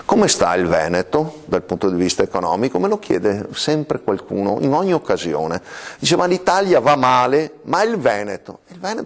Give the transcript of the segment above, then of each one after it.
Come sta il Veneto dal punto di vista economico? Me lo chiede sempre qualcuno, in ogni occasione. Dice, ma l'Italia va male, ma il Veneto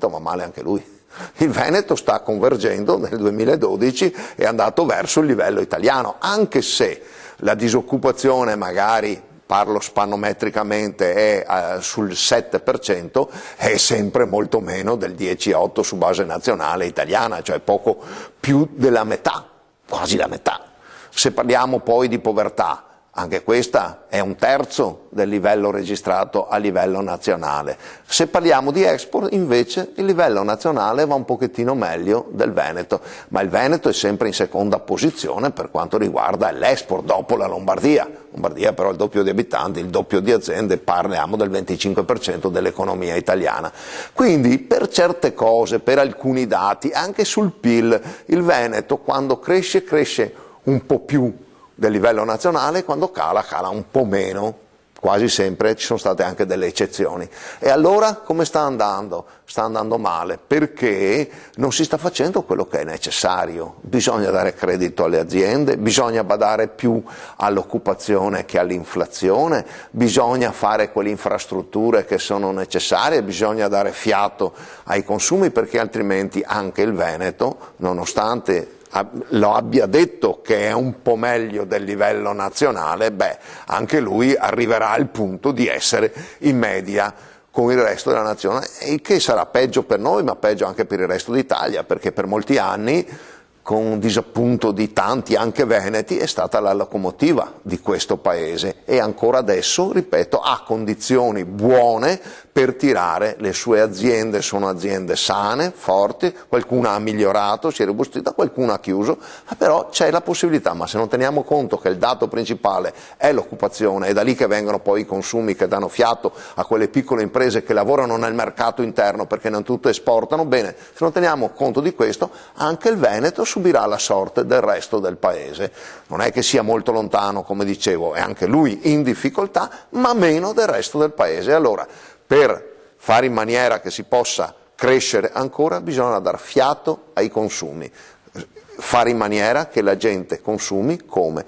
va male anche lui. Il Veneto sta convergendo nel 2012, è andato verso il livello italiano, anche se la disoccupazione magari, parlo spannometricamente, è sul 7%, è sempre molto meno del 10,8 su base nazionale italiana, cioè poco più della metà, quasi la metà. Se parliamo poi di povertà, anche questa è un terzo del livello registrato a livello nazionale. Se parliamo di export, invece, il livello nazionale va un pochettino meglio del Veneto, ma il Veneto è sempre in seconda posizione per quanto riguarda l'export, dopo la Lombardia. Lombardia però ha il doppio di abitanti, il doppio di aziende, parliamo del 25% dell'economia italiana. Quindi per certe cose, per alcuni dati, anche sul PIL, il Veneto quando cresce, cresce un po' più del livello nazionale, quando cala, cala un po' meno, quasi sempre, ci sono state anche delle eccezioni. E allora come sta andando? Sta andando male, perché non si sta facendo quello che è necessario. Bisogna dare credito alle aziende, bisogna badare più all'occupazione che all'inflazione, bisogna fare quelle infrastrutture che sono necessarie, bisogna dare fiato ai consumi, perché altrimenti anche il Veneto, nonostante lo abbia detto che è un po' meglio del livello nazionale, anche lui arriverà al punto di essere in media con il resto della nazione, il che sarà peggio per noi, ma peggio anche per il resto d'Italia, perché per molti anni, con disappunto di tanti anche veneti, è stata la locomotiva di questo paese e ancora adesso, ripeto, ha condizioni buone per tirare le sue aziende. Sono aziende sane, forti, qualcuna ha migliorato, si è robustita, qualcuna ha chiuso, ma però c'è la possibilità. Ma se non teniamo conto che il dato principale è l'occupazione, è da lì che vengono poi i consumi che danno fiato a quelle piccole imprese che lavorano nel mercato interno, perché non tutte esportano, bene, se non teniamo conto di questo, anche il Veneto subirà la sorte del resto del paese. Non è che sia molto lontano, come dicevo, è anche lui in difficoltà, ma meno del resto del paese. Allora, per fare in maniera che si possa crescere ancora, bisogna dar fiato ai consumi, fare in maniera che la gente consumi come?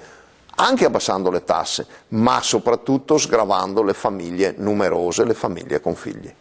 Anche abbassando le tasse, ma soprattutto sgravando le famiglie numerose, le famiglie con figli.